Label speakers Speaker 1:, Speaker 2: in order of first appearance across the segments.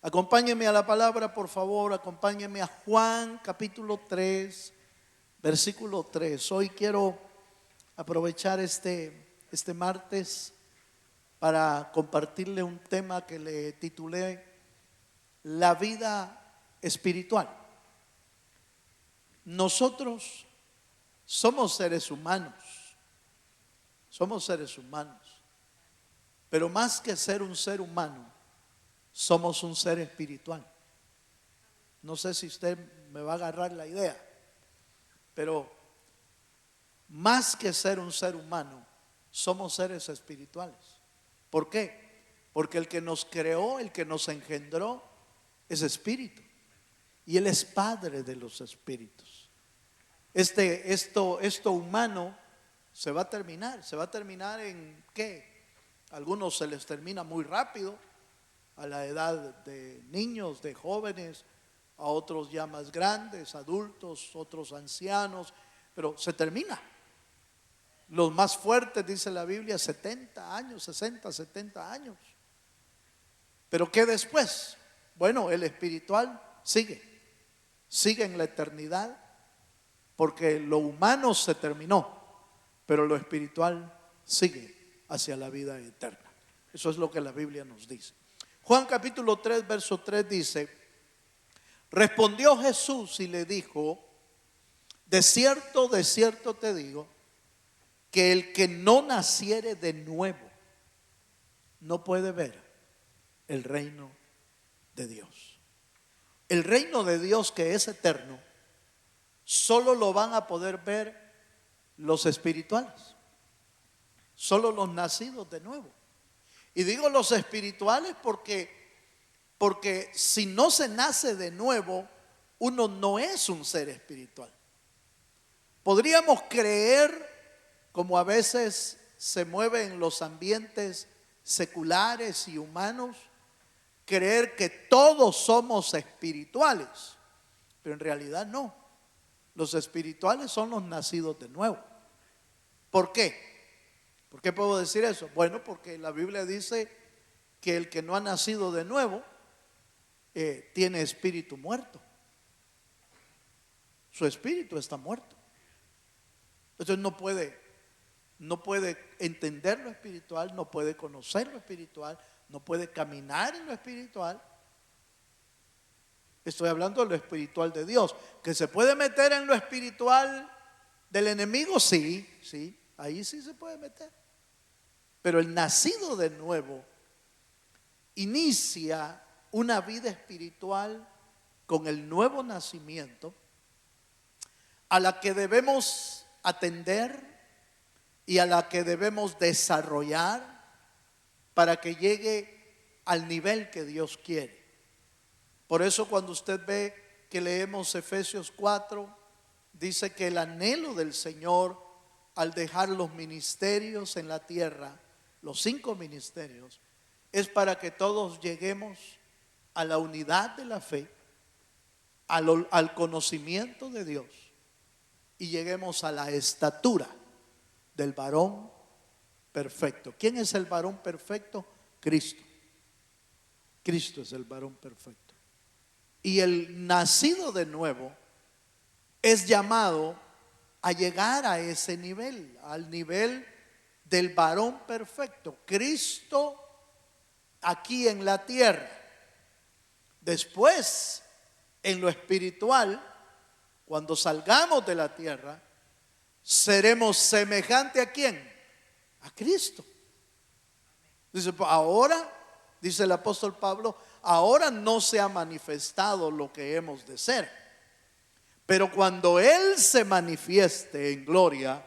Speaker 1: Acompáñenme a la palabra, por favor. Acompáñenme a Juan capítulo 3, versículo 3. Hoy quiero aprovechar este martes para compartirle un tema que le titulé La vida espiritual. Nosotros somos seres humanos, pero más que ser un ser humano, somos un ser espiritual. No sé si usted me va a agarrar la idea, pero más que ser un ser humano, somos seres espirituales. ¿Por qué? Porque el que nos creó, el que nos engendró, es espíritu. Y Él es Padre de los espíritus. Esto humano se va a terminar en ¿qué? A algunos se les termina muy rápido, a la edad de niños, de jóvenes, a otros ya más grandes, adultos, otros ancianos, pero se termina. Los más fuertes, dice la Biblia, 70 años, 60, 70 años. Pero ¿qué después? Bueno, el espiritual sigue en la eternidad, porque lo humano se terminó, pero lo espiritual sigue hacia la vida eterna. Eso es lo que la Biblia nos dice. Juan capítulo 3, verso 3 dice: respondió Jesús y le dijo: de cierto te digo, que el que no naciere de nuevo no puede ver el reino de Dios. El reino de Dios, que es eterno, solo lo van a poder ver los espirituales, solo los nacidos de nuevo. Y digo los espirituales porque si no se nace de nuevo, uno no es un ser espiritual. Podríamos creer, como a veces se mueve en los ambientes seculares y humanos, creer que todos somos espirituales, pero en realidad no. Los espirituales son los nacidos de nuevo. ¿Por qué? ¿Por qué puedo decir eso? Bueno, porque la Biblia dice que el que no ha nacido de nuevo tiene espíritu muerto. Su espíritu está muerto. Entonces no puede entender lo espiritual, no puede conocer lo espiritual, no puede caminar en lo espiritual. Estoy hablando de lo espiritual de Dios. ¿Que se puede meter en lo espiritual del enemigo? Sí, ahí sí se puede meter. Pero el nacido de nuevo inicia una vida espiritual con el nuevo nacimiento, a la que debemos atender y a la que debemos desarrollar para que llegue al nivel que Dios quiere. Por eso cuando usted ve que leemos Efesios 4, dice que el anhelo del Señor al dejar los ministerios en la tierra, los 5 ministerios, es para que todos lleguemos a la unidad de la fe, al conocimiento de Dios, y lleguemos a la estatura del varón perfecto. ¿Quién es el varón perfecto? Cristo. Cristo es el varón perfecto. Y el nacido de nuevo es llamado a llegar a ese nivel, al nivel del varón perfecto. Cristo aquí en la tierra. Después, en lo espiritual, cuando salgamos de la tierra, seremos semejante ¿a quién? A Cristo. Dice, ahora, dice el apóstol Pablo, ahora no se ha manifestado lo que hemos de ser, pero cuando Él se manifieste en gloria,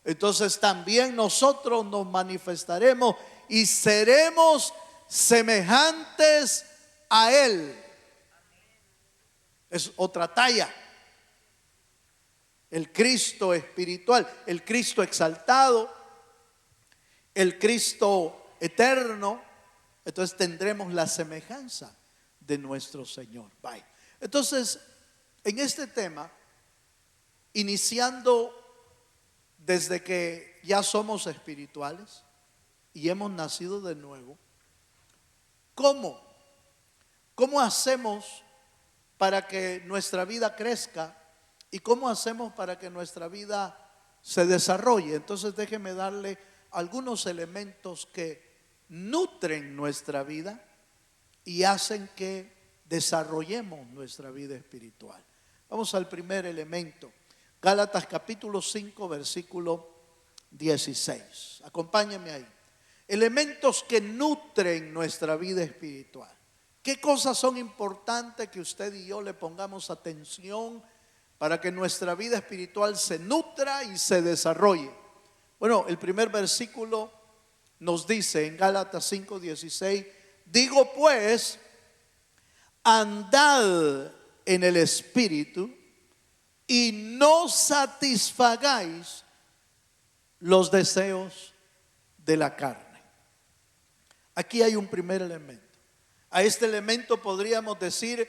Speaker 1: entonces también nosotros nos manifestaremos y seremos semejantes a Él. Es otra talla. El Cristo espiritual, el Cristo exaltado, el Cristo eterno. Entonces tendremos la semejanza de nuestro Señor. Bye. Entonces, en este tema, iniciando desde que ya somos espirituales y hemos nacido de nuevo, ¿cómo ¿Cómo hacemos para que nuestra vida crezca? ¿Y cómo hacemos para que nuestra vida se desarrolle? Entonces déjeme darle algunos elementos que nutren nuestra vida y hacen que desarrollemos nuestra vida espiritual. Vamos al primer elemento. Gálatas capítulo 5, versículo 16. Acompáñame ahí. Elementos que nutren nuestra vida espiritual. ¿Qué cosas son importantes que usted y yo le pongamos atención para que nuestra vida espiritual se nutra y se desarrolle? Bueno, el primer versículo nos dice en Gálatas 5:16, digo pues, andad en el Espíritu y no satisfagáis los deseos de la carne. Aquí hay un primer elemento. A este elemento podríamos decir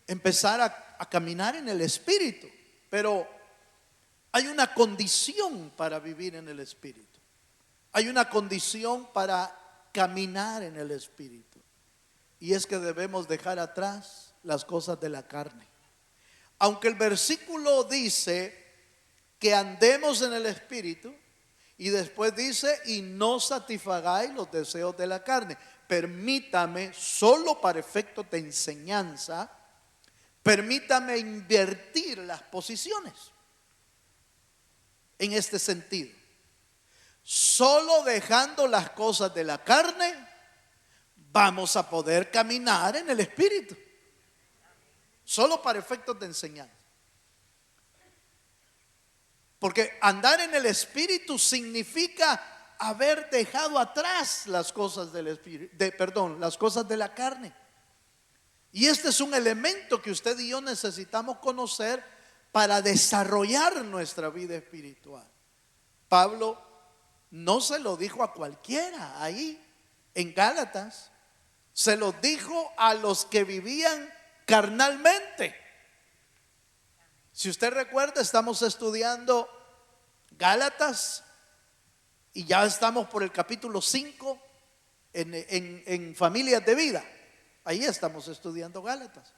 Speaker 1: empezar a caminar en el Espíritu, pero hay una condición para vivir en el Espíritu. Hay una condición para caminar en el Espíritu, y es que debemos dejar atrás las cosas de la carne. Aunque el versículo dice que andemos en el Espíritu, y después dice, y no satisfagáis los deseos de la carne. Permítame, solo para efectos de enseñanza, permítame invertir las posiciones en este sentido. Solo dejando las cosas de la carne vamos a poder caminar en el Espíritu. Solo para efectos de enseñanza. Porque andar en el Espíritu significa haber dejado atrás las cosas del Espíritu, las cosas de la carne. Y este es un elemento que usted y yo necesitamos conocer para desarrollar nuestra vida espiritual. Pablo no se lo dijo a cualquiera ahí en Gálatas, se lo dijo a los que vivían carnalmente. Si usted recuerda, estamos estudiando Gálatas y ya estamos por el capítulo 5 en familias de vida. Ahí estamos estudiando Gálatas.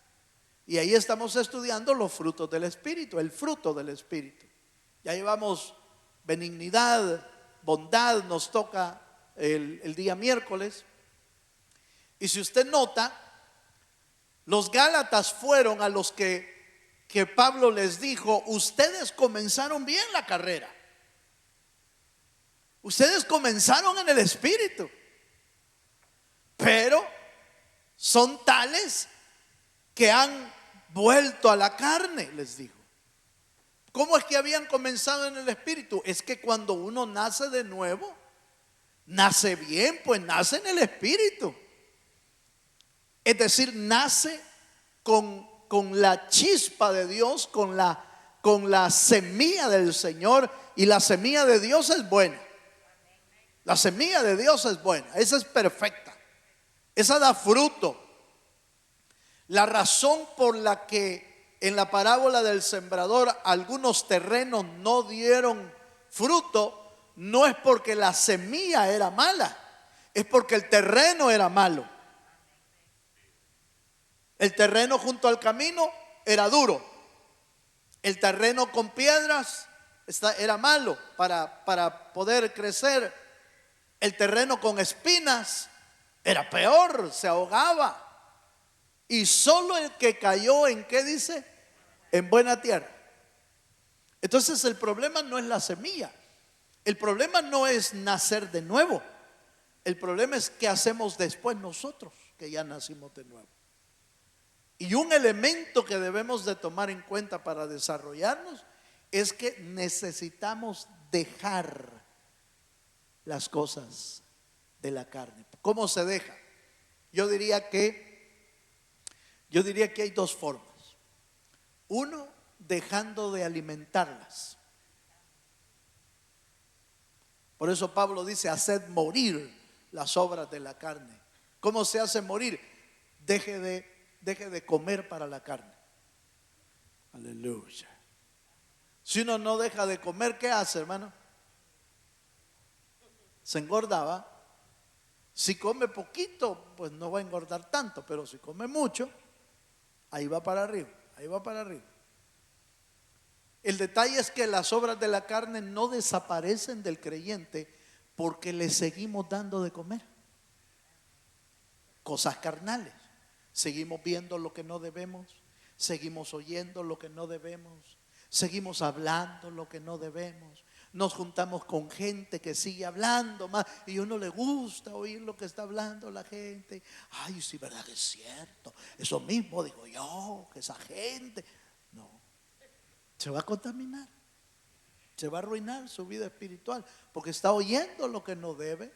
Speaker 1: Y ahí estamos estudiando los frutos del Espíritu, el fruto del Espíritu. Ya llevamos benignidad, bondad, nos toca el día miércoles. Y si usted nota, los Gálatas fueron a los que Pablo les dijo, ustedes comenzaron bien la carrera. Ustedes comenzaron en el Espíritu, pero son tales que han vuelto a la carne, les dijo. ¿Cómo es que habían comenzado en el Espíritu? Es que cuando uno nace de nuevo, nace bien, pues nace en el Espíritu. Es decir, nace con la chispa de Dios, con la semilla del Señor. Y la semilla de Dios es buena. La semilla de Dios es buena, esa es perfecta, esa da fruto. La razón por la que en la parábola del sembrador algunos terrenos no dieron fruto no es porque la semilla era mala, es porque el terreno era malo. El terreno junto al camino era duro. El terreno con piedras era malo para poder crecer. El terreno con espinas era peor, se ahogaba. Y solo el que cayó en, ¿qué dice? En buena tierra. Entonces el problema no es la semilla. El problema no es nacer de nuevo. El problema es qué hacemos después nosotros, que ya nacimos de nuevo. Y un elemento que debemos de tomar en cuenta para desarrollarnos es que necesitamos dejar las cosas de la carne. ¿Cómo se deja? Yo diría que hay dos formas. Uno, dejando de alimentarlas. Por eso Pablo dice, haced morir las obras de la carne. ¿Cómo se hace morir? Deje de comer para la carne. Aleluya. Si uno no deja de comer, ¿qué hace, hermano? Se engordaba. Si come poquito, pues no va a engordar tanto, pero si come mucho, ahí va para arriba, ahí va para arriba. El detalle es que las obras de la carne no desaparecen del creyente porque le seguimos dando de comer cosas carnales. Seguimos viendo lo que no debemos, seguimos oyendo lo que no debemos, seguimos hablando lo que no debemos. Nos juntamos con gente que sigue hablando más y a uno le gusta oír lo que está hablando la gente. Ay, sí, verdad que es cierto. Eso mismo digo yo, que esa gente. No, se va a contaminar, se va a arruinar su vida espiritual porque está oyendo lo que no debe,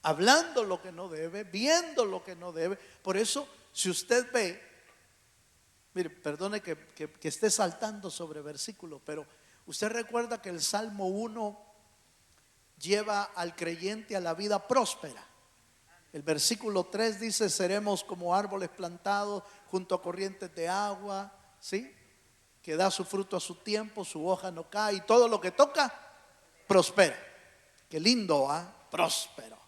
Speaker 1: hablando lo que no debe, viendo lo que no debe. Por eso, si usted ve, mire, perdone que esté saltando sobre versículos, pero usted recuerda que el Salmo 1 lleva al creyente a la vida próspera. El versículo 3 dice: seremos como árboles plantados junto a corrientes de agua, ¿sí? Que da su fruto a su tiempo, su hoja no cae y todo lo que toca prospera. Qué lindo, próspero,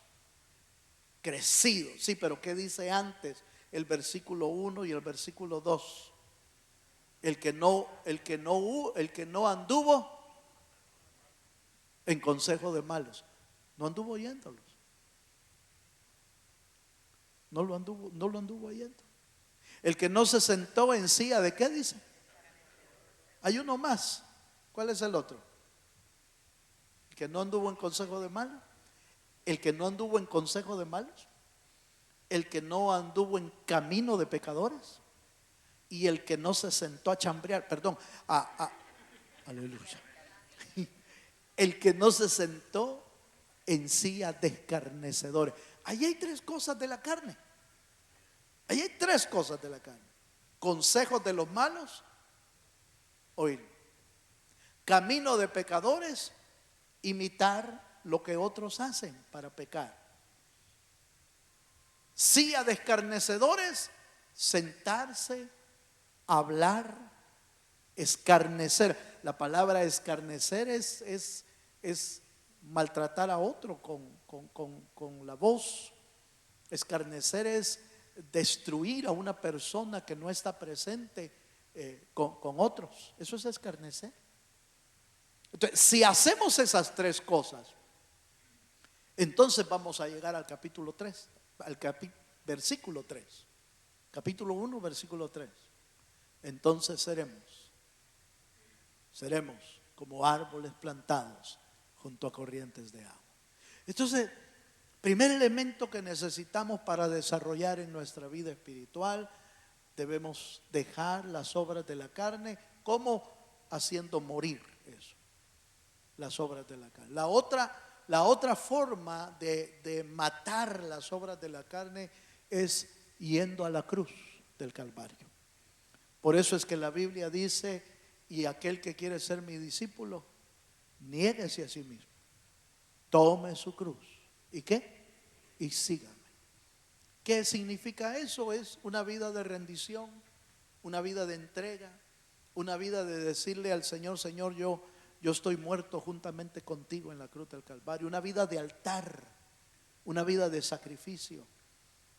Speaker 1: crecido. Sí, pero ¿qué dice antes el versículo 1 y el versículo 2? El que no anduvo en consejo de malos, no anduvo oyéndolos. No lo anduvo oyendo. El que no se sentó en silla de, ¿qué dice? Hay uno más. ¿Cuál es el otro? El que no anduvo en consejo de malos. El que no anduvo en consejo de malos. El que no anduvo en camino de pecadores. Y el que no se sentó a chambrear, aleluya. El que no se sentó en silla de escarnecedores. Ahí hay tres cosas de la carne. Ahí hay tres cosas de la carne: consejos de los malos, oír; camino de pecadores, imitar lo que otros hacen para pecar; silla de escarnecedores, sentarse, hablar, escarnecer. La palabra escarnecer es maltratar a otro con la voz. Escarnecer es destruir a una persona que no está presente con otros. Eso es escarnecer. Entonces, si hacemos esas tres cosas, entonces vamos a llegar al capítulo 3, versículo 3. Capítulo 1, versículo 3. Entonces seremos como árboles plantados junto a corrientes de agua. Entonces, primer elemento que necesitamos para desarrollar en nuestra vida espiritual: debemos dejar las obras de la carne. ¿Cómo? Haciendo morir eso, las obras de la carne. La otra forma de matar las obras de la carne es yendo a la cruz del Calvario. Por eso es que la Biblia dice: y aquel que quiere ser mi discípulo, niéguese a sí mismo, tome su cruz. ¿Y qué? Y sígame. ¿Qué significa eso? Es una vida de rendición, una vida de entrega, una vida de decirle al Señor: Señor, yo estoy muerto juntamente contigo en la cruz del Calvario. Una vida de altar, una vida de sacrificio,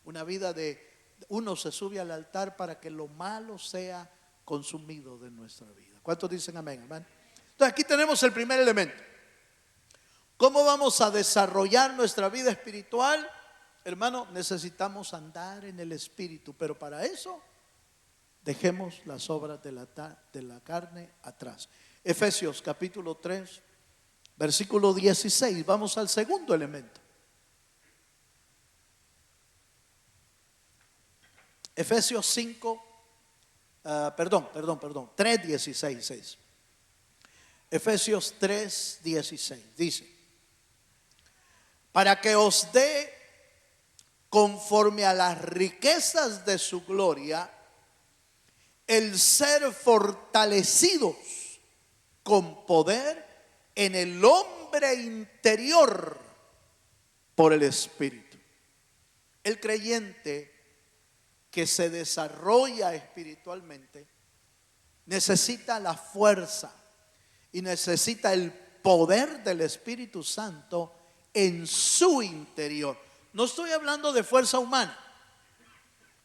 Speaker 1: una vida de uno se sube al altar para que lo malo sea consumido de nuestra vida. ¿Cuántos dicen amén, hermano? Entonces, aquí tenemos el primer elemento. ¿Cómo vamos a desarrollar nuestra vida espiritual? Hermano, necesitamos andar en el Espíritu, pero para eso dejemos las obras de la carne atrás. Efesios capítulo 3, versículo 16. Vamos al segundo elemento. Efesios 5, 3:16. Efesios 3:16 dice: para que os dé conforme a las riquezas de su gloria el ser fortalecidos con poder en el hombre interior por el Espíritu. El creyente que se desarrolla espiritualmente necesita la fuerza y necesita el poder del Espíritu Santo en su interior. No estoy hablando de fuerza humana.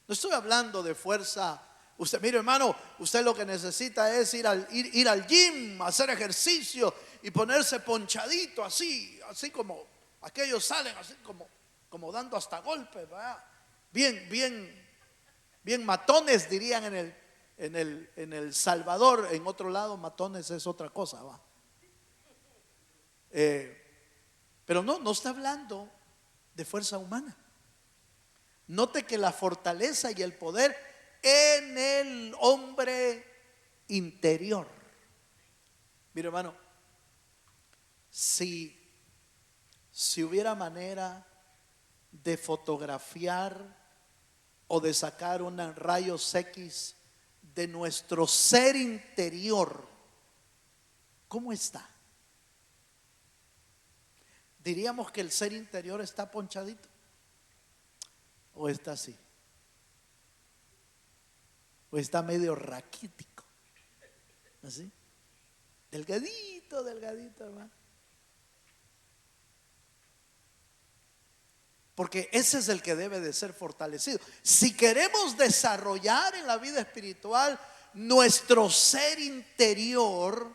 Speaker 1: No estoy hablando de fuerza. Usted, mire hermano, usted lo que necesita es ir al gym, hacer ejercicio y ponerse ponchadito así como aquellos salen, así como dando hasta golpes, ¿verdad? Bien matones dirían en el Salvador. En otro lado matones es otra cosa, ¿va? Pero no está hablando de fuerza humana. Note que la fortaleza y el poder en el hombre interior. Mire hermano, si hubiera manera de fotografiar o de sacar unos rayos X de nuestro ser interior, ¿cómo está? Diríamos que el ser interior está ponchadito o está así, o está medio raquítico, así, delgadito, hermano. Porque ese es el que debe de ser fortalecido. Si queremos desarrollar en la vida espiritual, nuestro ser interior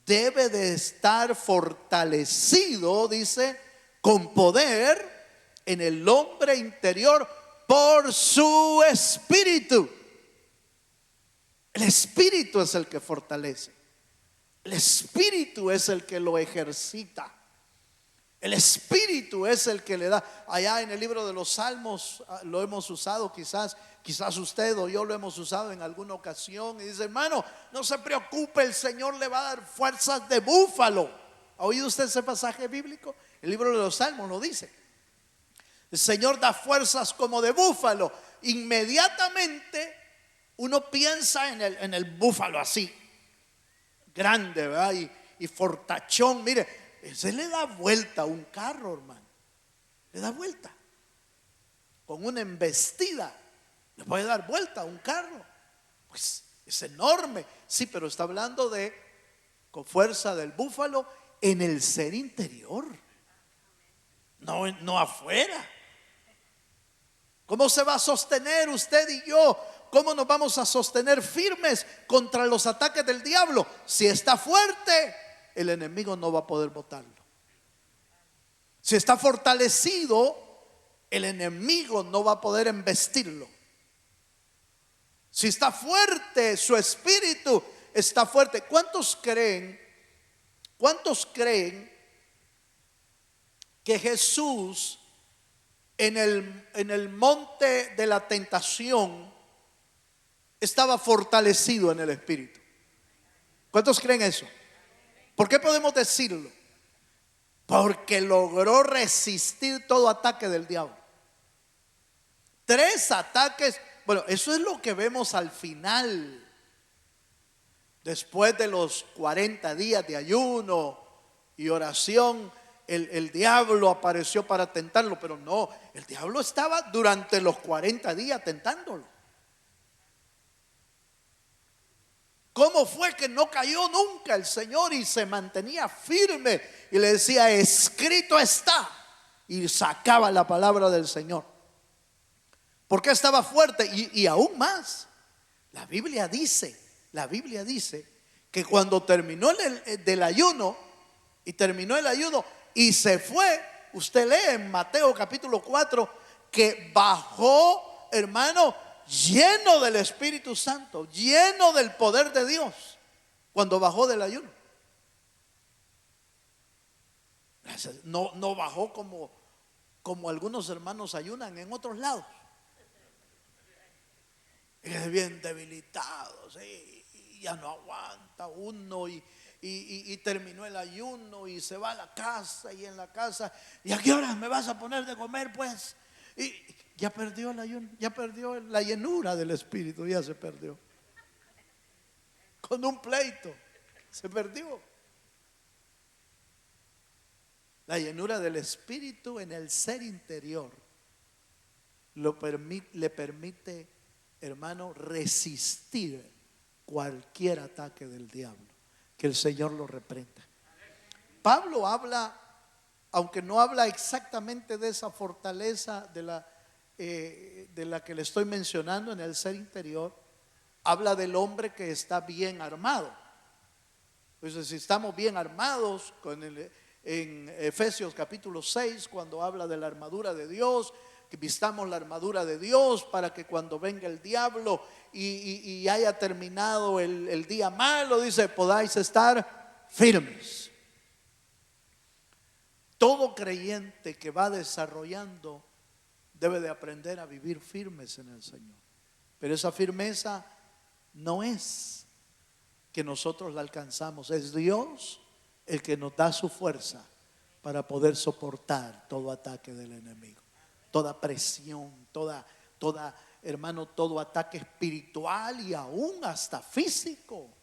Speaker 1: debe de estar fortalecido, dice, con poder en el hombre interior por su espíritu. El espíritu es el que fortalece. El espíritu es el que lo ejercita. El espíritu es el que le da. Allá en el libro de los Salmos lo hemos usado, quizás usted o yo lo hemos usado en alguna ocasión. Y dice, hermano, no se preocupe, el Señor le va a dar fuerzas de búfalo. ¿Ha oído usted ese pasaje bíblico? El libro de los Salmos lo dice. El Señor da fuerzas como de búfalo. Inmediatamente uno piensa en el búfalo así, grande, ¿verdad? Y fortachón. Mire, ese le da vuelta a un carro, hermano. Le da vuelta. Con una embestida le puede dar vuelta a un carro. Pues es enorme. Sí, pero está hablando de con fuerza del búfalo en el ser interior, no afuera. ¿Cómo se va a sostener usted y yo? ¿Cómo nos vamos a sostener firmes contra los ataques del diablo? Si está fuerte, el enemigo no va a poder botarlo. Si está fortalecido, el enemigo no va a poder embestirlo. Si está fuerte, su espíritu está fuerte. ¿Cuántos creen que Jesús en el monte de la tentación estaba fortalecido en el espíritu? ¿Cuántos creen eso? ¿Por qué podemos decirlo? Porque logró resistir todo ataque del diablo. 3 ataques. Bueno, eso es lo que vemos al final. Después de los 40 días de ayuno y oración, el diablo apareció para tentarlo. Pero no, el diablo estaba durante los 40 días tentándolo. ¿Cómo fue que no cayó nunca el Señor y se mantenía firme? Y le decía, escrito está. Y sacaba la palabra del Señor. Porque estaba fuerte. Y aún más, la Biblia dice que cuando terminó del ayuno, y se fue, usted lee en Mateo capítulo 4, que bajó, hermano, lleno del Espíritu Santo, lleno del poder de Dios, cuando bajó del ayuno. No bajó como algunos hermanos ayunan en otros lados. Es bien debilitado, ¿sí? Y ya no aguanta uno y terminó el ayuno y se va a la casa, y en la casa, ¿y a qué horas me vas a poner de comer pues? Y ya perdió el ayuno, ya perdió la llenura del Espíritu, ya se perdió. Con un pleito se perdió. La llenura del Espíritu en el ser interior le permite, hermano, resistir cualquier ataque del diablo. Que el Señor lo reprenda. Pablo habla aunque no habla exactamente de esa fortaleza de la que le estoy mencionando en el ser interior, habla del hombre que está bien armado. Entonces, si estamos bien armados, en Efesios capítulo 6, cuando habla de la armadura de Dios, que vistamos la armadura de Dios para que cuando venga el diablo y haya terminado el día malo, dice, podáis estar firmes. Todo creyente que va desarrollando debe de aprender a vivir firmes en el Señor. Pero esa firmeza no es que nosotros la alcanzamos, es Dios el que nos da su fuerza para poder soportar todo ataque del enemigo, toda presión, hermano, todo ataque espiritual y aún hasta físico.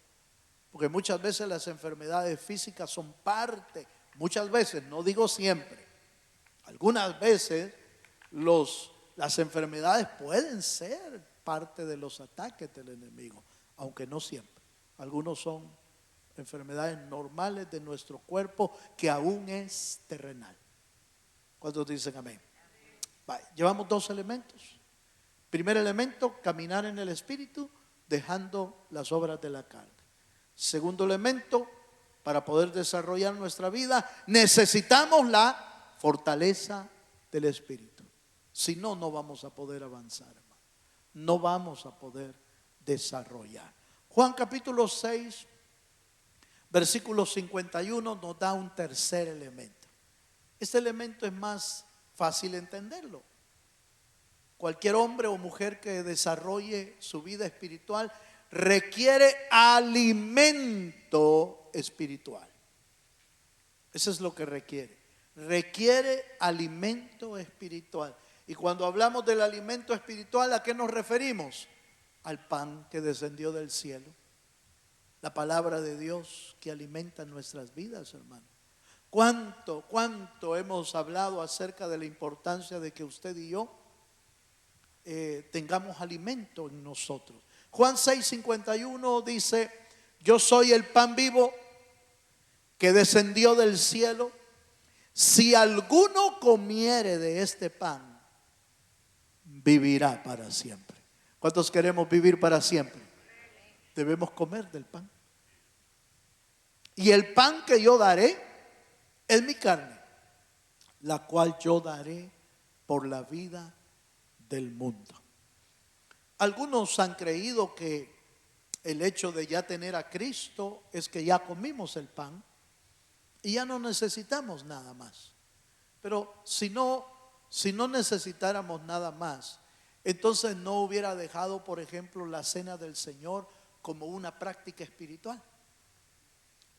Speaker 1: Porque muchas veces las enfermedades físicas son parte, muchas veces, no digo siempre, algunas veces las enfermedades pueden ser parte de los ataques del enemigo, aunque no siempre. Algunos son enfermedades normales de nuestro cuerpo que aún es terrenal. ¿Cuántos dicen amén? Llevamos dos elementos. Primer elemento, caminar en el Espíritu, dejando las obras de la carne. Segundo elemento, para poder desarrollar nuestra vida, necesitamos la fortaleza del Espíritu. Si no, no vamos a poder avanzar, hermano. No vamos a poder desarrollar. Juan capítulo 6, versículo 51 nos da un tercer elemento. Este elemento es más fácil entenderlo. Cualquier hombre o mujer que desarrolle su vida espiritual requiere alimento espiritual. Eso es lo que requiere. Requiere alimento espiritual. Y cuando hablamos del alimento espiritual, ¿a qué nos referimos? Al pan que descendió del cielo. La palabra de Dios que alimenta nuestras vidas, hermano. ¿Cuánto hemos hablado acerca de la importancia de que usted y yo tengamos alimento en nosotros? Juan 6:51 dice: yo soy el pan vivo que descendió del cielo. Si alguno comiere de este pan, vivirá para siempre. ¿Cuántos queremos vivir para siempre? Debemos comer del pan. Y el pan que yo daré es mi carne, la cual yo daré por la vida del mundo. Algunos han creído que el hecho de ya tener a Cristo es que ya comimos el pan y ya no necesitamos nada más. Pero si no necesitáramos nada más, entonces no hubiera dejado, por ejemplo, la cena del Señor como una práctica espiritual.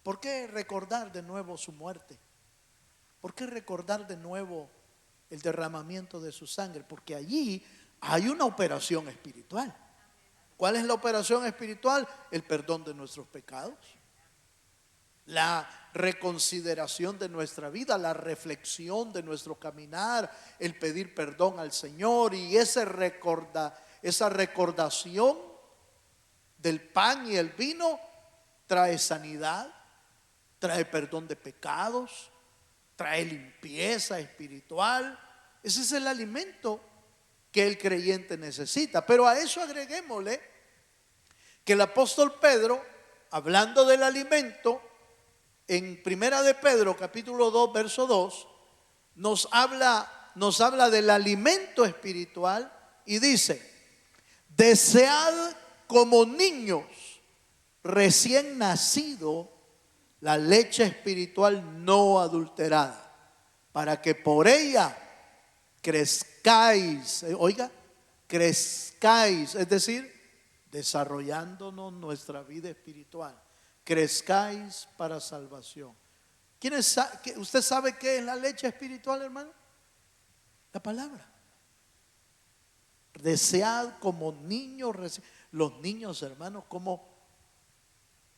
Speaker 1: ¿Por qué recordar de nuevo su muerte? ¿Por qué recordar de nuevo el derramamiento de su sangre? Porque allí hay una operación espiritual. ¿Cuál es la operación espiritual? El perdón de nuestros pecados, la reconsideración de nuestra vida, la reflexión de nuestro caminar, el pedir perdón al Señor. Y esa recordación del pan y el vino trae sanidad, trae perdón de pecados, trae limpieza espiritual. Ese es el alimento que el creyente necesita. Pero a eso agreguémosle que el apóstol Pedro, hablando del alimento, en Primera de Pedro capítulo 2 verso 2 nos habla del alimento espiritual y dice: desead como niños recién nacido la leche espiritual no adulterada, para que por ella crezcáis. Oiga, crezcáis, es decir, desarrollándonos nuestra vida espiritual. Crezcáis para salvación. ¿Usted sabe qué es la leche espiritual, hermano? La palabra. Desead como niños. Los niños, hermanos, como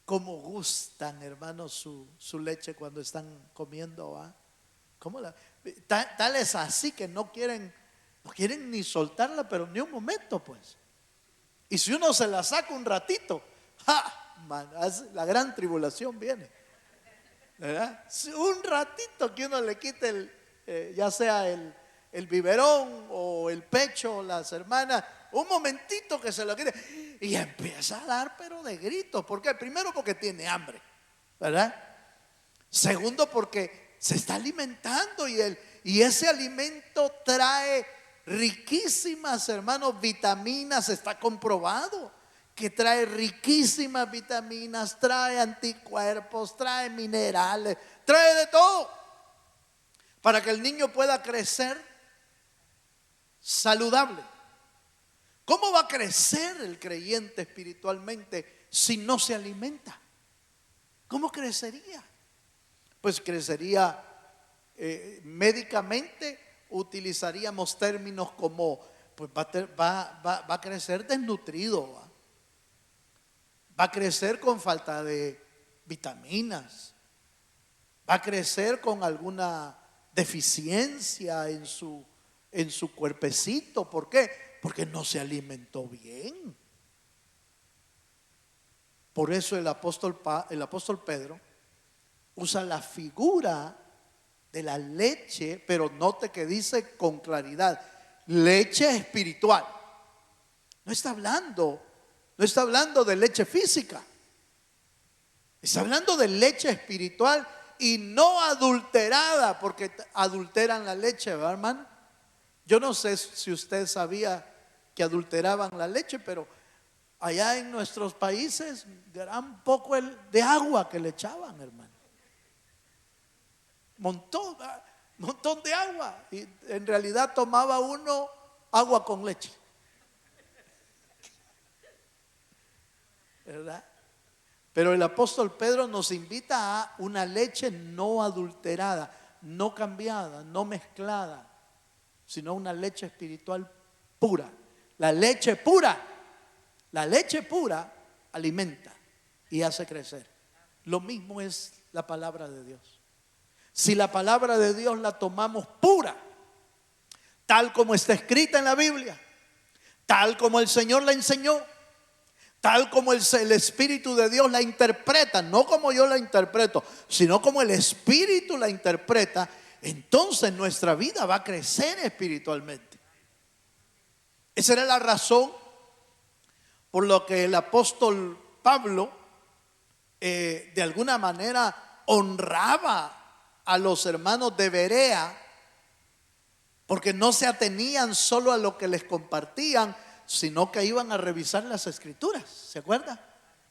Speaker 1: gustan, hermanos, su leche cuando están comiendo. Tal es así que no quieren ni soltarla, pero ni un momento, pues. Y si uno se la saca un ratito, ¡ja! Man, la gran tribulación viene. ¿verdad? Un ratito que uno le quite ya sea el biberón o el pecho, las hermanas, un momentito que se lo quite y empieza a dar pero de gritos. ¿Por qué? Primero porque tiene hambre, ¿verdad? Segundo porque se está alimentando y ese alimento trae riquísimas, hermanos, vitaminas. Está comprobado que trae riquísimas vitaminas, trae anticuerpos, trae minerales, trae de todo para que el niño pueda crecer saludable. ¿Cómo va a crecer el creyente espiritualmente si no se alimenta? ¿Cómo crecería? Pues crecería médicamente, utilizaríamos términos como pues va a crecer desnutrido, va a crecer con falta de vitaminas, va a crecer con alguna deficiencia en su cuerpecito. ¿Por qué? Porque no se alimentó bien. Por eso el apóstol Pedro usa la figura de la leche, pero note que dice con claridad, leche espiritual. No está hablando de leche física. Está hablando de leche espiritual y no adulterada, porque adulteran la leche, ¿verdad, hermano? Yo no sé si usted sabía que adulteraban la leche, pero allá en nuestros países, gran poco de agua que le echaban, hermano. Montón de agua. Y en realidad tomaba uno agua con leche, ¿verdad? Pero el apóstol Pedro nos invita a una leche no adulterada, no cambiada, no mezclada, sino una leche espiritual pura. La leche pura alimenta y hace crecer. Lo mismo es la palabra de Dios. Si la palabra de Dios la tomamos pura, tal como está escrita en la Biblia, tal como el Señor la enseñó, tal como el Espíritu de Dios la interpreta, no como yo la interpreto, sino como el Espíritu la interpreta, entonces nuestra vida va a crecer espiritualmente. Esa era la razón por lo que el apóstol Pablo de alguna manera honraba a los hermanos de Berea, porque no se atenían solo a lo que les compartían, sino que iban a revisar las escrituras. ¿Se acuerda?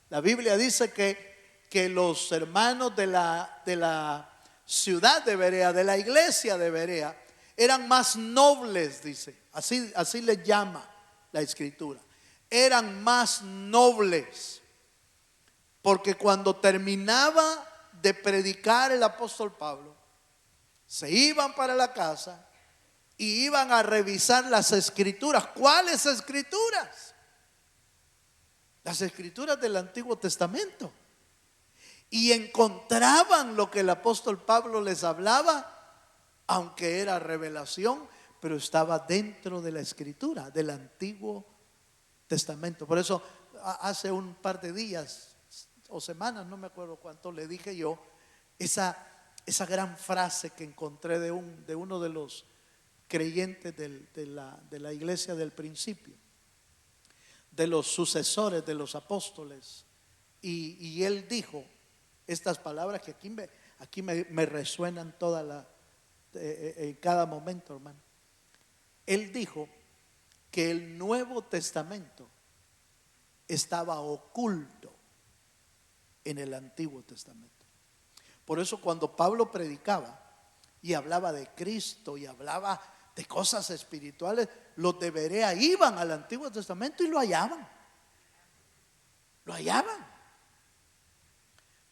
Speaker 1: La Biblia dice que los hermanos de la ciudad de Berea, de la iglesia de Berea, eran más nobles, dice. Así les llama la escritura. Eran más nobles, porque cuando terminaba de predicar el apóstol Pablo, se iban para la casa y iban a revisar las escrituras. ¿Cuáles escrituras? Las escrituras del Antiguo Testamento. Y encontraban lo que el apóstol Pablo les hablaba, aunque era revelación, pero estaba dentro de la escritura del Antiguo Testamento. Por eso hace un par de días o semanas, no me acuerdo cuánto, le dije yo esa gran frase que encontré de uno de los creyentes de la iglesia del principio, de los sucesores de los apóstoles, y él dijo estas palabras que aquí me resuenan en cada momento, hermano. Él dijo que el Nuevo Testamento estaba oculto en el Antiguo Testamento. Por eso cuando Pablo predicaba y hablaba de Cristo y hablaba de cosas espirituales, los de Berea iban al Antiguo Testamento y lo hallaban.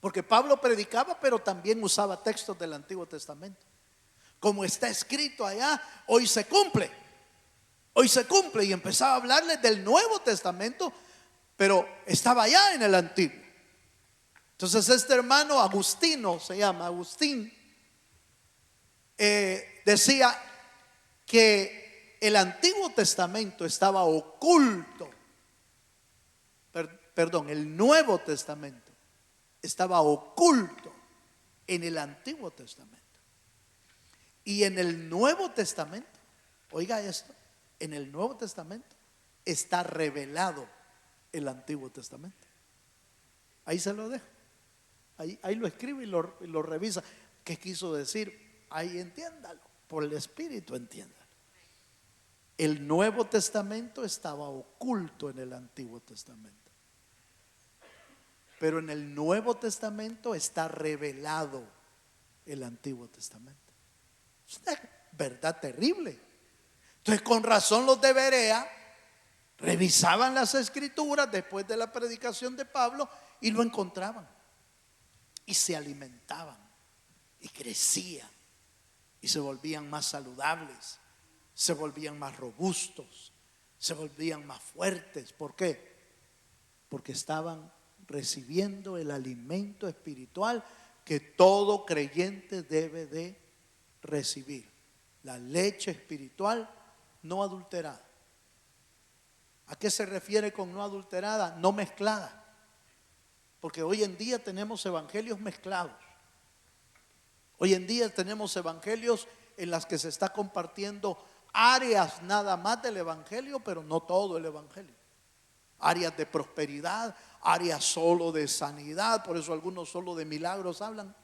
Speaker 1: Porque Pablo predicaba, pero también usaba textos del Antiguo Testamento. Como está escrito allá, hoy se cumple. Y empezaba a hablarles del Nuevo Testamento, pero estaba allá en el Antiguo. Entonces este hermano Agustino, se llama Agustín, decía que el Antiguo Testamento estaba oculto. El Nuevo Testamento estaba oculto en el Antiguo Testamento. Y en el Nuevo Testamento, oiga esto, en el Nuevo Testamento está revelado el Antiguo Testamento. Ahí se lo dejo. Ahí lo escribe y lo revisa. ¿Qué quiso decir? Ahí entiéndalo, por el Espíritu entiéndalo. El Nuevo Testamento estaba oculto en el Antiguo Testamento, pero en el Nuevo Testamento está revelado el Antiguo Testamento. Es una verdad terrible. Entonces, con razón los de Berea revisaban las escrituras después de la predicación de Pablo y lo encontraban y se alimentaban y crecían y se volvían más saludables, se volvían más robustos, se volvían más fuertes. ¿Por qué? Porque estaban recibiendo el alimento espiritual que todo creyente debe de recibir, la leche espiritual no adulterada. ¿A qué se refiere con no adulterada? No mezclada, porque hoy en día tenemos evangelios mezclados. Hoy en día tenemos evangelios en las que se está compartiendo áreas nada más del evangelio, pero no todo el evangelio. Áreas de prosperidad, áreas solo de sanidad, por eso algunos solo de milagros hablan.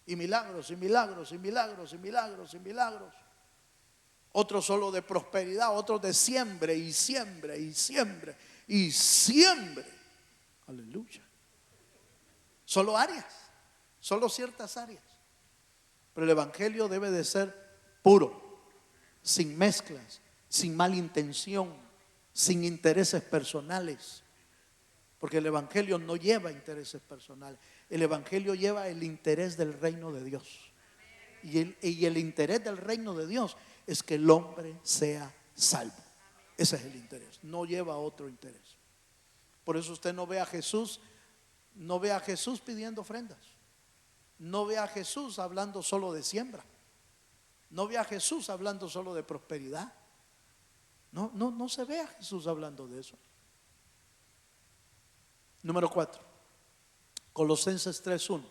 Speaker 1: Y milagros, y milagros, y milagros, y milagros, y milagros. Otros solo de prosperidad, otros de siembre, y siembre, y siembre, y siembre. Aleluya. Solo áreas, solo ciertas áreas. Pero el evangelio debe de ser puro, sin mezclas, sin mala intención, sin intereses personales. Porque el evangelio no lleva intereses personales. El evangelio lleva el interés del reino de Dios. Y el interés del reino de Dios es que el hombre sea salvo. Ese es el interés. No lleva otro interés. Por eso usted no ve a Jesús, no ve a Jesús pidiendo ofrendas. No ve a Jesús hablando solo de siembra. No ve a Jesús hablando solo de prosperidad. No se ve a Jesús hablando de eso. Número 4, Colosenses 3:1.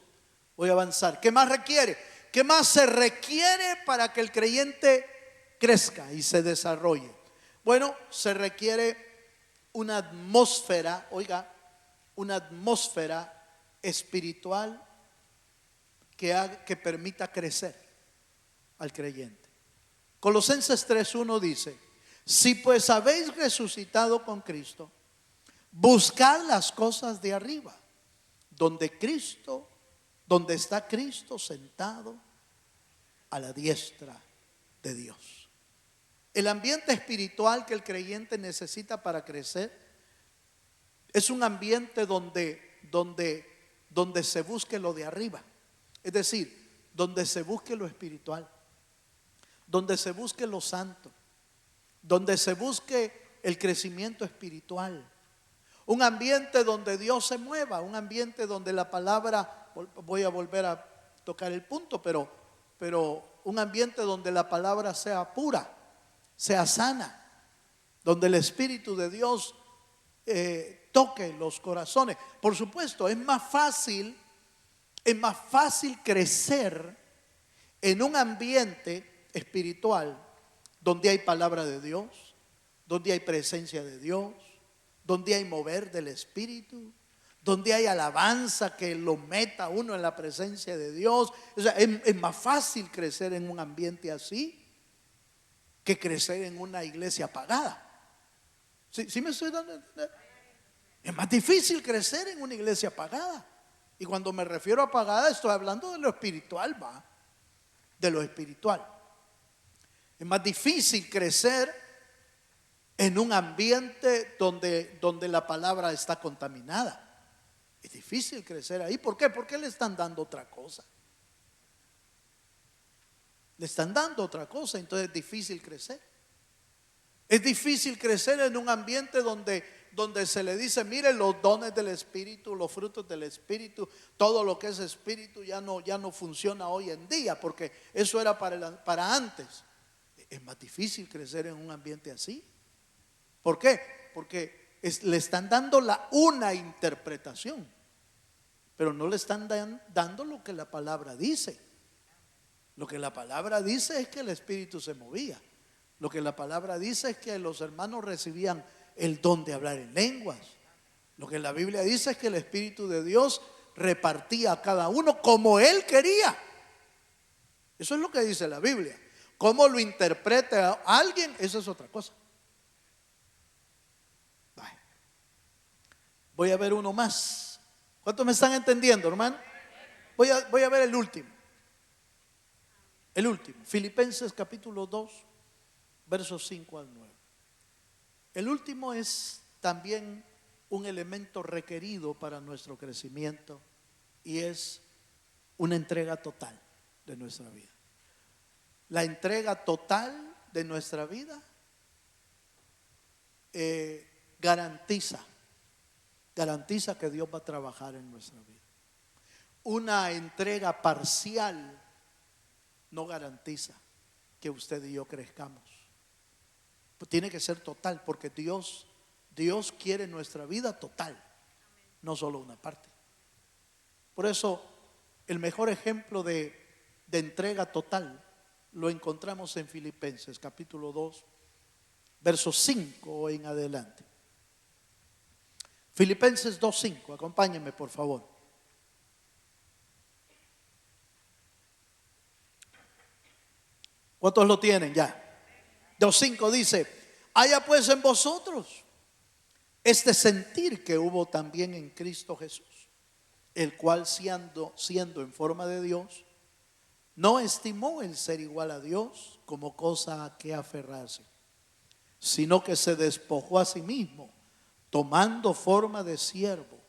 Speaker 1: Voy a avanzar. ¿Qué más requiere? ¿Qué más se requiere para que el creyente crezca y se desarrolle? Bueno, se requiere una atmósfera, oiga, una atmósfera espiritual que permita crecer al creyente. Colosenses 3:1 dice: si pues habéis resucitado con Cristo, buscad las cosas de arriba, donde está Cristo sentado a la diestra de Dios. El ambiente espiritual que el creyente necesita para crecer es un ambiente donde se busque lo de arriba. Es decir, donde se busque lo espiritual, donde se busque lo santo, donde se busque el crecimiento espiritual. Un ambiente donde Dios se mueva, un ambiente donde la palabra, voy a volver a tocar el punto, pero un ambiente donde la palabra sea pura, sea sana, donde el Espíritu de Dios toque los corazones. Por supuesto, es más fácil crecer en un ambiente espiritual donde hay palabra de Dios, donde hay presencia de Dios, donde hay mover del Espíritu, donde hay alabanza que lo meta uno en la presencia de Dios. O sea, es más fácil crecer en un ambiente así que crecer en una iglesia apagada. ¿Sí me estoy dando a entender? Es más difícil crecer en una iglesia apagada. Y cuando me refiero a apagada, estoy hablando de lo espiritual, de lo espiritual. Es más difícil crecer en un ambiente donde la palabra está contaminada. Es difícil crecer ahí. ¿Por qué? Porque le están dando otra cosa. Le están dando otra cosa, entonces es difícil crecer. Es difícil crecer en un ambiente donde se le dice: mire, los dones del Espíritu, los frutos del Espíritu, todo lo que es Espíritu ya no funciona hoy en día, porque eso era para antes. Es más difícil crecer en un ambiente así. ¿Por qué? Porque le están dando una interpretación. pero no le están dando lo que la palabra dice. Lo que la palabra dice es que el Espíritu se movía. Lo que la palabra dice es que los hermanos recibían el don de hablar en lenguas. Lo que la Biblia dice es que el Espíritu de Dios repartía a cada uno como Él quería. Eso es lo que dice la Biblia. Cómo lo interpreta alguien, eso es otra cosa. Voy a ver uno más. ¿Cuántos me están entendiendo, hermano? Voy a ver el último. El último, Filipenses capítulo 2, versos 5 al 9. El último es también un elemento requerido para nuestro crecimiento y es una entrega total de nuestra vida. La entrega total de nuestra vida garantiza que Dios va a trabajar en nuestra vida. Una entrega parcial no garantiza que usted y yo crezcamos. Pues tiene que ser total, porque Dios quiere nuestra vida total, no solo una parte. Por eso el mejor ejemplo de entrega total lo encontramos en Filipenses capítulo 2, versos 5 en adelante. Filipenses 2:5, acompáñenme por favor. ¿Cuántos lo tienen ya? 2:5 dice: haya pues en vosotros este sentir que hubo también en Cristo Jesús, el cual siendo en forma de Dios, no estimó el ser igual a Dios como cosa a que aferrarse, sino que se despojó a sí mismo, tomando forma de siervo,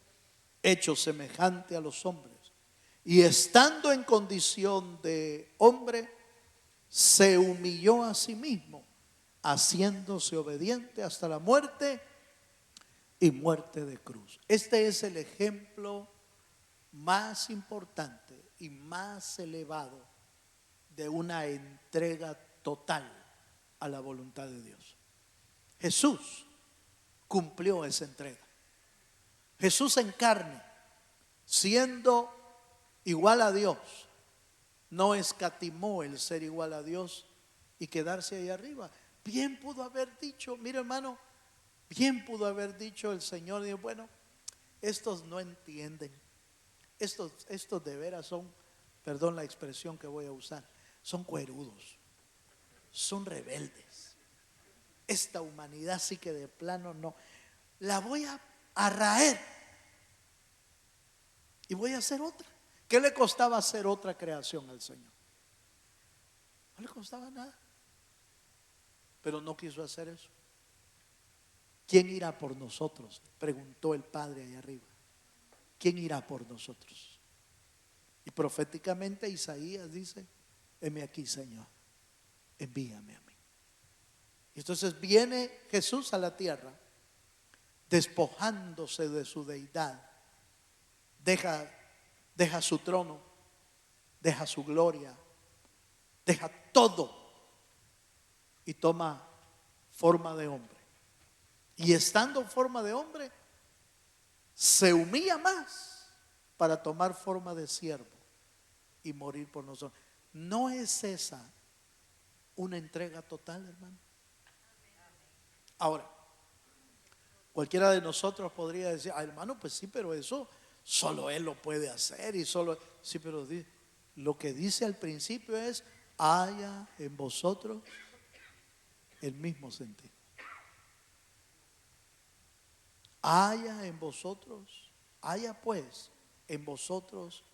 Speaker 1: hecho semejante a los hombres, y estando en condición de hombre, se humilló a sí mismo, haciéndose obediente hasta la muerte y muerte de cruz. Este es el ejemplo más importante y más elevado de una entrega total a la voluntad de Dios. Jesús cumplió esa entrega. Jesús en carne, siendo igual a Dios, no escatimó el ser igual a Dios y quedarse ahí arriba. Bien pudo haber dicho, mira hermano, bien pudo haber dicho el Señor, dijo, bueno, estos no entienden, estos de veras son, perdón la expresión que voy a usar, son cuerudos, son rebeldes. Esta humanidad sí que de plano no, la voy a raer y voy a hacer otra. ¿Qué le costaba hacer otra creación al Señor? No le costaba nada, pero no quiso hacer eso. ¿Quién irá por nosotros?, preguntó el Padre allá arriba. ¿Quién irá por nosotros? Y proféticamente Isaías dice: heme aquí, Señor, envíame a mí. Y entonces viene Jesús a la tierra, despojándose de su deidad, deja su trono, deja su gloria, deja todo y toma forma de hombre. Y estando en forma de hombre, se humilla más para tomar forma de siervo y morir por nosotros. ¿No es esa una entrega total, hermano? Ahora, cualquiera de nosotros podría decir: hermano, pues sí, pero eso solo Él lo puede hacer y solo, sí, pero lo que dice al principio es: haya en vosotros el mismo sentir. Haya en vosotros, haya pues en vosotros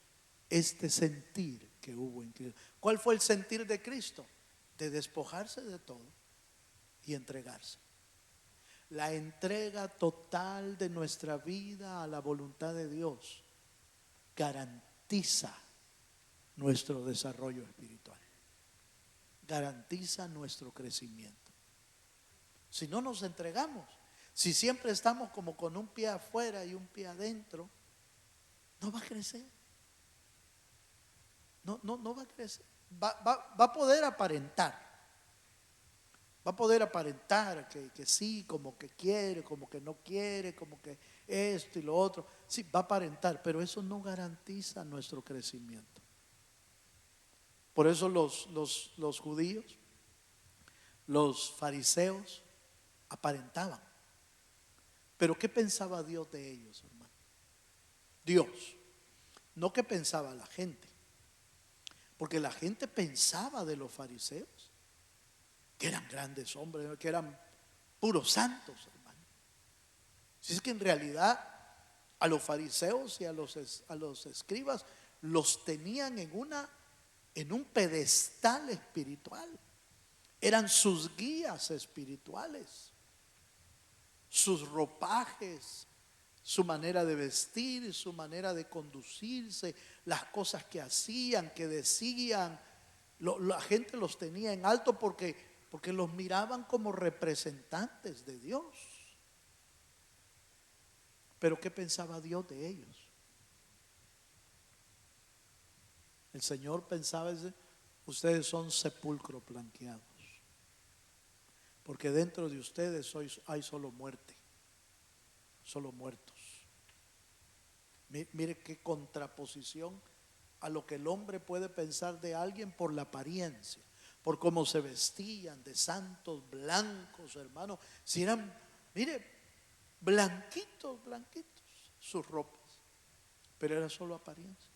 Speaker 1: este sentir que hubo en Cristo. ¿Cuál fue el sentir de Cristo? De despojarse de todo y entregarse. La entrega total de nuestra vida a la voluntad de Dios garantiza nuestro desarrollo espiritual, garantiza nuestro crecimiento. Si no nos entregamos, si siempre estamos como con un pie afuera y un pie adentro, no va a crecer. No va a crecer. Va a poder aparentar. Va a poder aparentar que sí, como que quiere, como que no quiere, como que esto y lo otro. Sí, va a aparentar, pero eso no garantiza nuestro crecimiento. Por eso los judíos, los fariseos aparentaban. Pero ¿qué pensaba Dios de ellos, hermano? Dios, no qué pensaba la gente. Porque la gente pensaba de los fariseos que eran grandes hombres, que eran puros santos, hermano. Si es que en realidad a los fariseos y a los escribas los tenían en un pedestal espiritual. Eran sus guías espirituales, sus ropajes, su manera de vestir, su manera de conducirse, las cosas que hacían, que decían. La gente los tenía en alto porque los miraban como representantes de Dios. Pero ¿qué pensaba Dios de ellos? El Señor pensaba: ustedes son sepulcros blanqueados, porque dentro de ustedes hay solo muerte, solo muertos. Mire qué contraposición a lo que el hombre puede pensar de alguien por la apariencia, por cómo se vestían, de santos blancos, hermano. Si eran, mire, blanquitos sus ropas, pero era solo apariencia.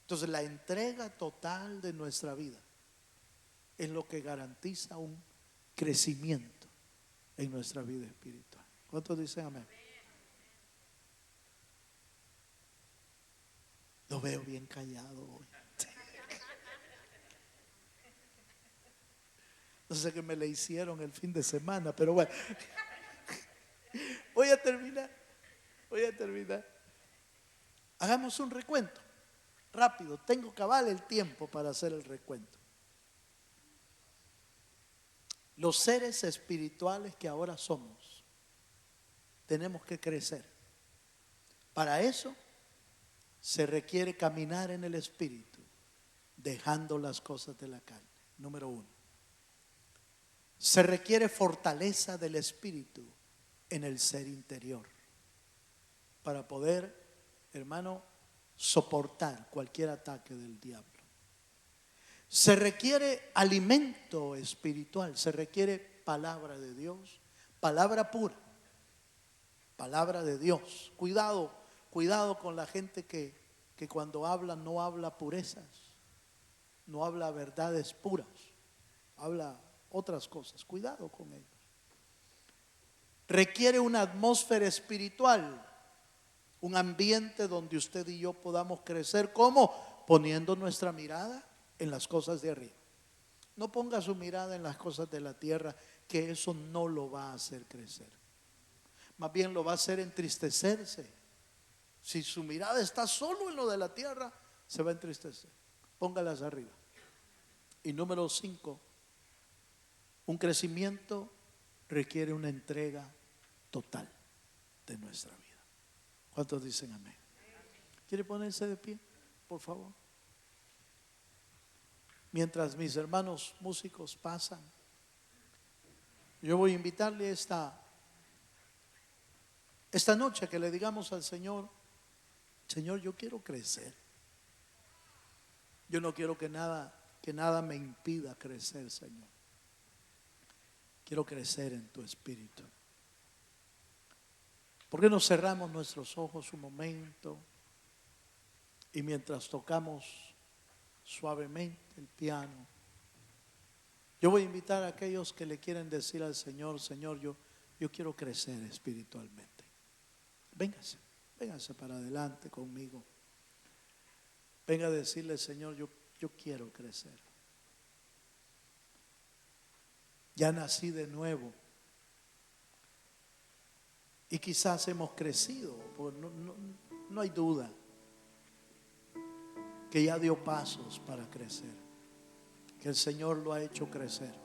Speaker 1: Entonces la entrega total de nuestra vida es lo que garantiza un crecimiento en nuestra vida espiritual. ¿Cuántos dicen amén? Lo veo bien callado hoy. No sé qué me le hicieron el fin de semana, pero bueno. Voy a terminar. Hagamos un recuento rápido. Tengo cabal el tiempo para hacer el recuento. Los seres espirituales que ahora somos, tenemos que crecer. Para eso se requiere caminar en el espíritu, dejando las cosas de la carne. Número 1. Se requiere fortaleza del espíritu en el ser interior para poder, hermano, soportar cualquier ataque del diablo. Se requiere alimento espiritual, se requiere palabra de Dios, palabra pura, palabra de Dios. Cuidado con la gente que cuando habla no habla purezas, no habla verdades puras, habla otras cosas. Cuidado con ellos. Requiere una atmósfera espiritual, un ambiente donde usted y yo podamos crecer. ¿Cómo? Poniendo nuestra mirada en las cosas de arriba. No ponga su mirada en las cosas de la tierra, que eso no lo va a hacer crecer. Más bien lo va a hacer entristecerse. Si su mirada está solo en lo de la tierra, se va a entristecer. Póngalas arriba. Y número 5, un crecimiento requiere una entrega total de nuestra vida. ¿Cuántos dicen amén? ¿Quiere ponerse de pie, por favor? Mientras mis hermanos músicos pasan, yo voy a invitarle esta noche que le digamos al Señor: Señor, yo quiero crecer. Yo no quiero que nada me impida crecer, Señor. Quiero crecer en tu espíritu. ¿Por qué no cerramos nuestros ojos un momento? Y mientras tocamos suavemente el piano, yo voy a invitar a aquellos que le quieren decir al Señor: Señor, yo quiero crecer espiritualmente. Véngase para adelante conmigo. Venga a decirle: Señor, yo quiero crecer. Ya nací de nuevo. Y quizás hemos crecido, porque no hay duda que ya dio pasos para crecer, que el Señor lo ha hecho crecer.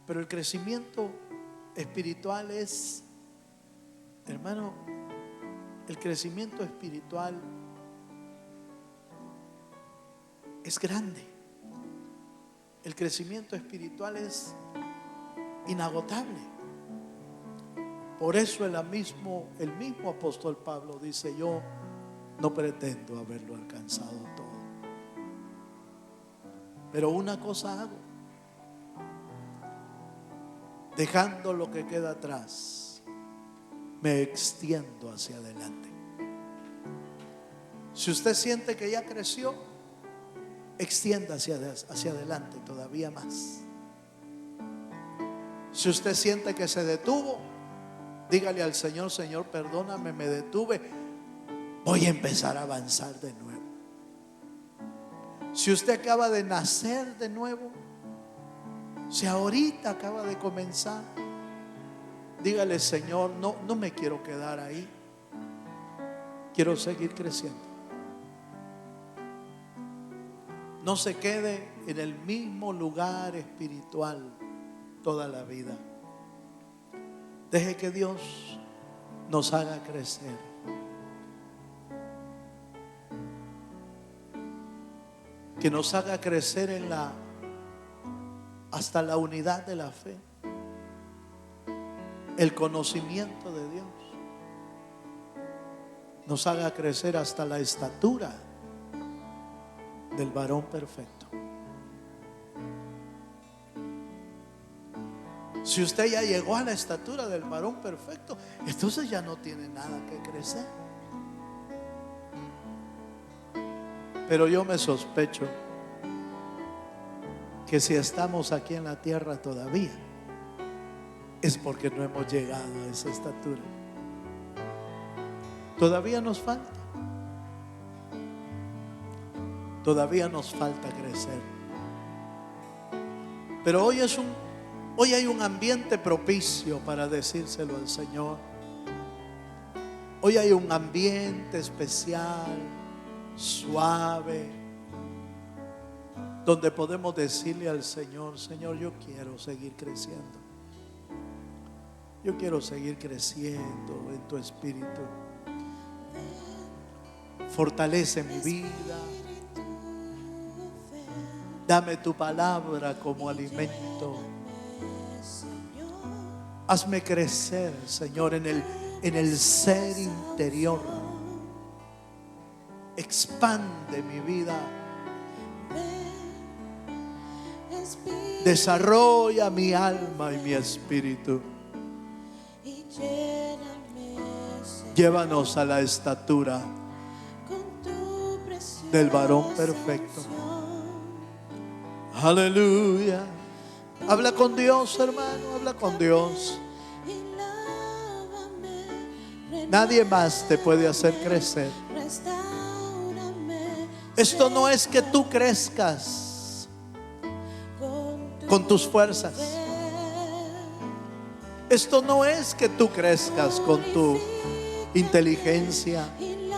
Speaker 1: Pero el crecimiento espiritual es, hermano, el crecimiento espiritual es grande. El crecimiento espiritual es inagotable. Por eso el mismo apóstol Pablo dice: yo no pretendo haberlo alcanzado todo, pero una cosa hago, dejando lo que queda atrás, me extiendo hacia adelante. Si usted siente que ya creció, extienda hacia adelante todavía más. Si usted siente que se detuvo, dígale al Señor: Señor, perdóname, me detuve, voy a empezar a avanzar de nuevo. Si usted acaba de nacer de nuevo, si ahorita acaba de comenzar, dígale: Señor, no me quiero quedar ahí, quiero seguir creciendo. No se quede en el mismo lugar espiritual toda la vida. Deje que Dios nos haga crecer. Que nos haga crecer hasta la unidad de la fe, el conocimiento de Dios. Nos haga crecer hasta la estatura del varón perfecto. Si usted ya llegó a la estatura del varón perfecto, entonces ya no tiene nada que crecer. Pero yo me sospecho que si estamos aquí en la tierra todavía, es porque no hemos llegado a esa estatura. Todavía nos falta. Todavía nos falta crecer. Pero hoy hay un ambiente propicio para decírselo al Señor. Hoy hay un ambiente especial, suave, donde podemos decirle al Señor: Señor, yo quiero seguir creciendo. Yo quiero seguir creciendo en tu espíritu. Fortalece mi vida. Dame tu palabra como alimento. Hazme crecer, Señor, en el ser interior. Expande mi vida. Desarrolla mi alma y mi espíritu. Llévanos a la estatura del varón perfecto. Aleluya. Habla con Dios, hermano, habla con Dios. Nadie más te puede hacer crecer. Esto no es que tú crezcas con tus fuerzas. Esto no es que tú crezcas con tu inteligencia.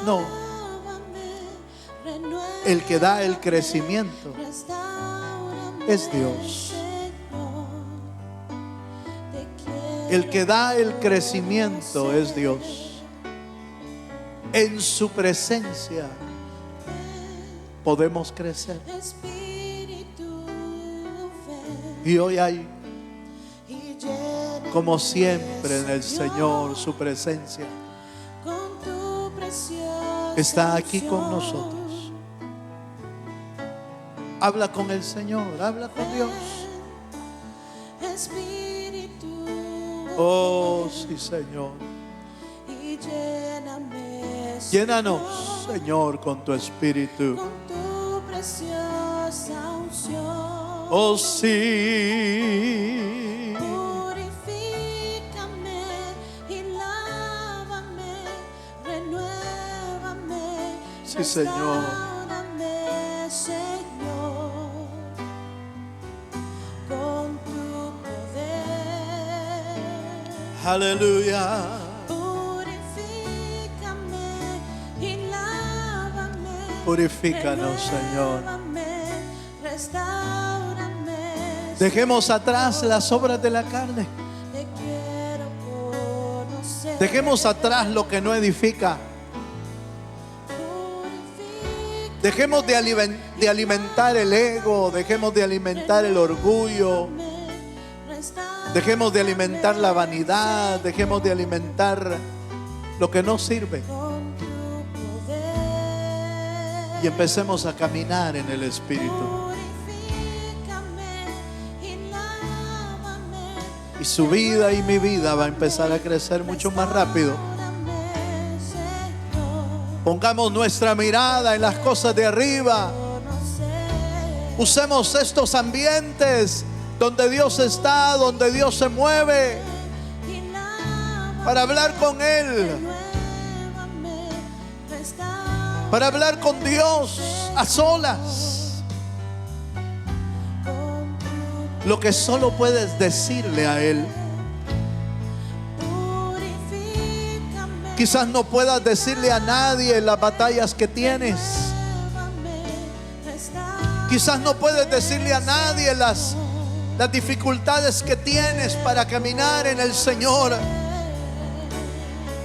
Speaker 1: No. El que da el crecimiento es Dios. El que da el crecimiento es Dios. En su presencia podemos crecer. Y hoy hay, como siempre, en el Señor, su presencia está aquí con nosotros. Habla con el Señor, habla con Dios. Oh, sí, Señor. Llénanos, Señor, con tu espíritu. Oh, sí.
Speaker 2: Purifícame y lávame, renuévame.
Speaker 1: Sí, Señor.
Speaker 2: Restaurame, Señor, con tu poder.
Speaker 1: Aleluya.
Speaker 2: Purifícame y lávame.
Speaker 1: Purifícanos, Señor.
Speaker 2: Renuévame, restaurame.
Speaker 1: Dejemos atrás las obras de la carne.
Speaker 2: Te quiero conocer.
Speaker 1: Dejemos atrás lo que no edifica. Dejemos de alimentar el ego. Dejemos de alimentar el orgullo. Dejemos de alimentar la vanidad, dejemos de alimentar lo que no sirve
Speaker 2: con tu poder.
Speaker 1: y empecemos a caminar en el Espíritu.
Speaker 2: Purifícame y lávame.
Speaker 1: Y su vida y mi vida va a empezar a crecer mucho más rápido.
Speaker 2: Restaurame, Señor.
Speaker 1: Pongamos nuestra mirada en las cosas de arriba.
Speaker 2: Conocer
Speaker 1: Usemos estos ambientes donde Dios está, donde Dios se mueve,
Speaker 2: y lávame.
Speaker 1: para hablar con Él,
Speaker 2: Renuévame, restaura
Speaker 1: para hablar con Dios a solas.
Speaker 2: con tu
Speaker 1: Lo que solo puedes decirle a Él.
Speaker 2: purifícame.
Speaker 1: Quizás no puedas decirle a nadie las batallas que tienes.
Speaker 2: Renuévame, restaura
Speaker 1: Quizás no puedes decirle a nadie las dificultades que tienes para caminar en el Señor.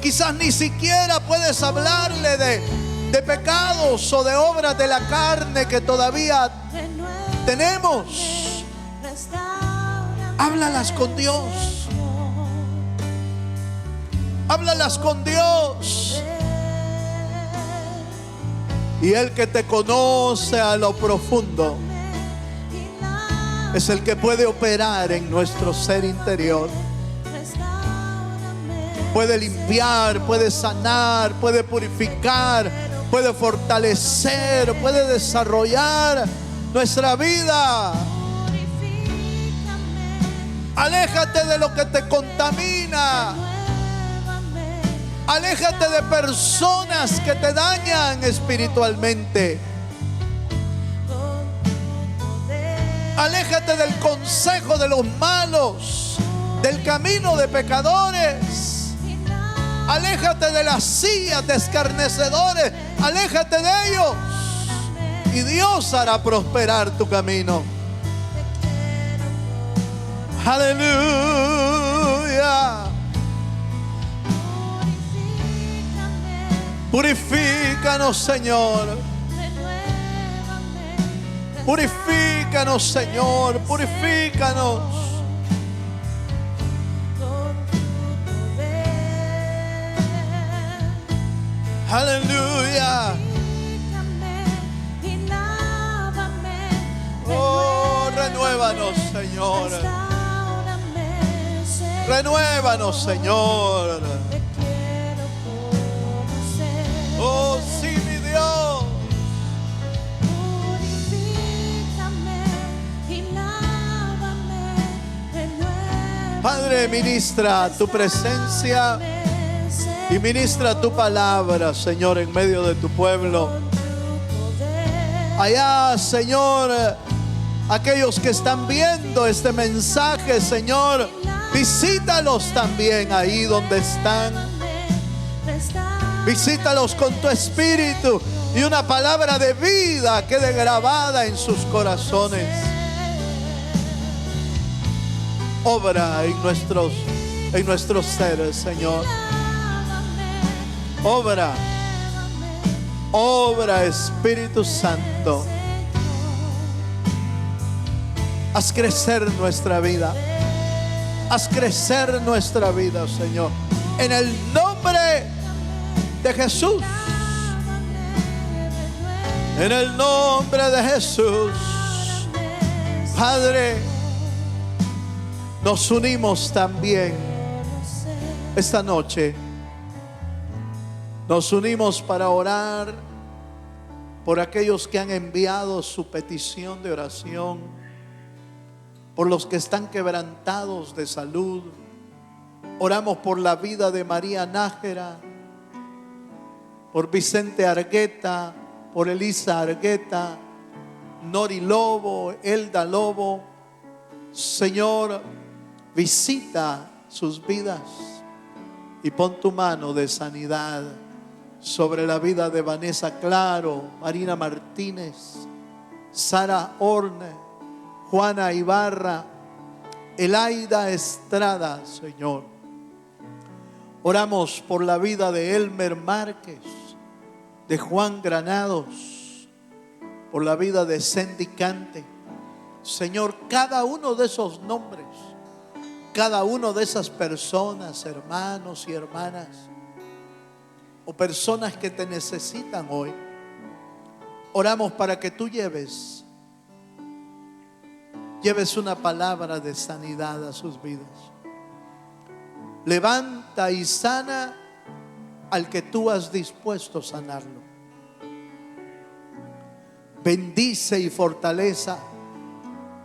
Speaker 1: Quizás ni siquiera puedes hablarle de pecados o de obras de la carne que todavía
Speaker 2: renuévame,
Speaker 1: tenemos.
Speaker 2: restaura
Speaker 1: Háblalas con Dios. Háblalas con Dios. Y el que te conoce a lo profundo
Speaker 2: y lávame,
Speaker 1: es el que puede operar en nuestro ser interior.
Speaker 2: restaurame.
Speaker 1: Puede limpiar, puede sanar, puede purificar, puede fortalecer, puede desarrollar nuestra vida.
Speaker 2: Purifícame,
Speaker 1: Aléjate de lo que te contamina.
Speaker 2: renuévame,
Speaker 1: Aléjate de personas que te dañan espiritualmente.
Speaker 2: con tu poder.
Speaker 1: Aléjate del consejo de los malos, del camino de pecadores.
Speaker 2: Y lávame,
Speaker 1: Aléjate de las sillas de escarnecedores. Aléjate de ellos. Y Dios hará prosperar tu camino.
Speaker 2: te quiero
Speaker 1: Aleluya.
Speaker 2: purifícame,
Speaker 1: Purifícanos, Señor.
Speaker 2: renuévame,
Speaker 1: Purifícanos, Señor. Purifícanos.
Speaker 2: con tu poder.
Speaker 1: Aleluya.
Speaker 2: Purifícame y lávame,
Speaker 1: Oh, renuévanos, Señor.
Speaker 2: restaurame, Señor.
Speaker 1: Renuévanos, Señor.
Speaker 2: Te quiero conocer.
Speaker 1: Oh, sí, mi Dios.
Speaker 2: Purifícame y lávame, renuévame,
Speaker 1: Padre, ministra tu presencia y ministra tu palabra, Señor, en medio de tu pueblo.
Speaker 2: con tu poder.
Speaker 1: Allá, Señor, aquellos que están viendo este mensaje, Señor, visítalos también ahí donde están. Visítalos con tu espíritu y una palabra de vida quede grabada en sus corazones. Obra en nuestros seres, Señor. Obra, obra, Espíritu Santo. Haz crecer nuestra vida. Haz crecer nuestra vida, Señor. En el nombre de Jesús. En el nombre de Jesús. Padre, nos unimos también esta noche. Nos unimos para orar por aquellos que han enviado su petición de oración, por los que están quebrantados de salud. Oramos por la vida de María Nájera, por Vicente Argueta, por Elisa Argueta, Nori Lobo, Elda Lobo. Señor, visita sus vidas y pon tu mano de sanidad sobre la vida de Vanessa Claro, Marina Martínez, Sara Orne, Juana Ibarra, Elaida Estrada, Señor. Oramos por la vida de Elmer Márquez, de Juan Granados, por la vida de Sandy Cante. Señor, cada uno de esos nombres cada una de esas personas, hermanos y hermanas, o personas que te necesitan hoy, oramos para que tú lleves una palabra de sanidad a sus vidas. Levanta y sana al que tú has dispuesto sanarlo. Bendice y fortaleza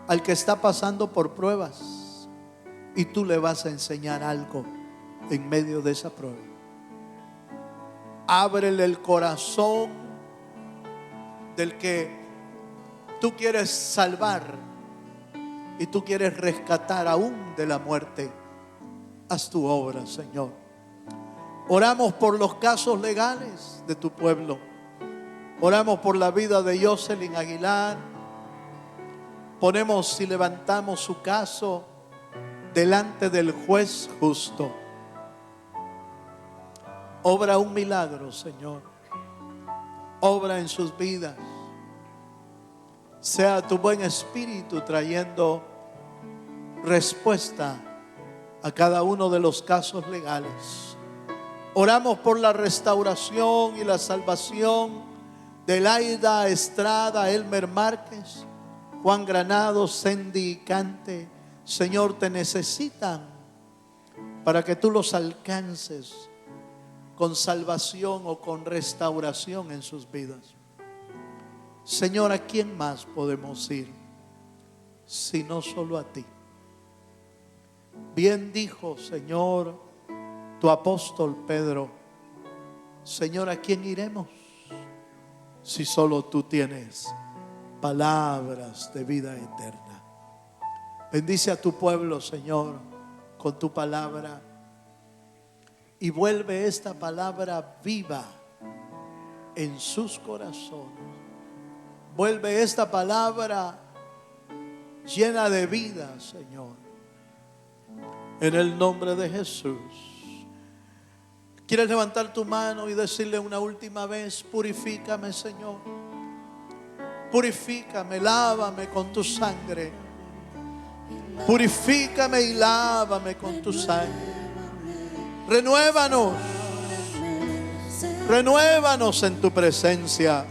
Speaker 1: al que está pasando por pruebas, y tú le vas a enseñar algo en medio de esa prueba. Ábrele el corazón del que tú quieres salvar y tú quieres rescatar aún de la muerte. Haz tu obra, Señor. Oramos por los casos legales de tu pueblo. Oramos por la vida de Jocelyn Aguilar. Ponemos y levantamos su caso delante del juez justo. Obra un milagro, Señor. Obra en sus vidas. Sea tu buen espíritu trayendo respuesta a cada uno de los casos legales. Oramos por la restauración y la salvación de Laida Estrada, Elmer Márquez, Juan Granado, Cindy Cante. Señor, te necesitan para que tú los alcances con salvación o con restauración en sus vidas. Señor, ¿a quién más podemos ir sino solo a ti? Bien dijo, Señor, tu apóstol Pedro: Señor, ¿a quién iremos si solo tú tienes palabras de vida eterna? Bendice a tu pueblo, Señor, con tu palabra, y vuelve esta palabra viva en sus corazones. Vuelve esta palabra llena de vida, Señor, en el nombre de Jesús. ¿Quieres levantar tu mano y decirle una última vez: purifícame, Señor? Purifícame, lávame con tu sangre. Purifícame y lávame con tu sangre. Renuévanos. Renuévanos en tu presencia.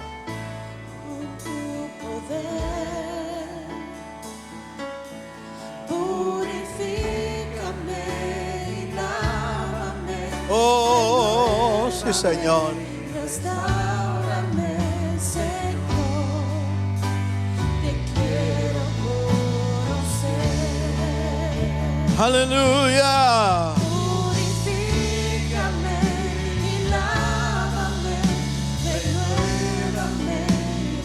Speaker 1: Oh, sí, Señor.
Speaker 2: Restáurame, Señor, te quiero conocer.
Speaker 1: Aleluya.
Speaker 2: Purifícame y lávame, renuévame,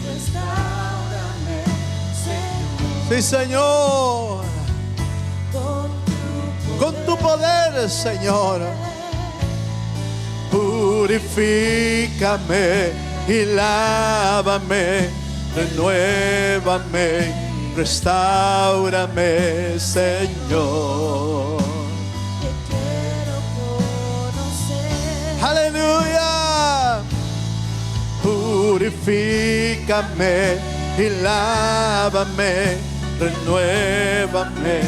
Speaker 2: restáurame, Señor.
Speaker 1: Sí, Señor. Con tu poder, Señor. Purifícame y lávame, renuévame, restáurame, Señor.
Speaker 2: Te quiero conocer.
Speaker 1: Aleluya. Purifícame y lávame, renuévame.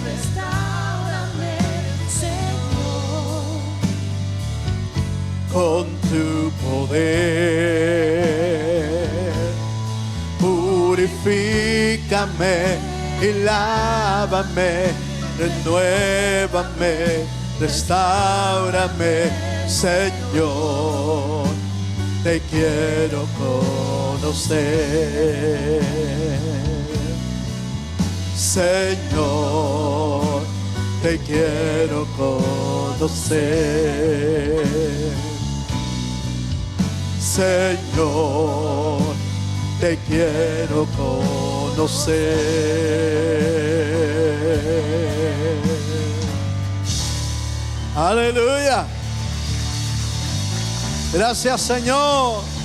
Speaker 2: Restáurame, Señor,
Speaker 1: Con tu poder, purifícame y lávame, renuévame, restáurame, Señor. Te quiero conocer, Señor. Te quiero conocer, Señor, te quiero conocer. Aleluya. Gracias, Señor.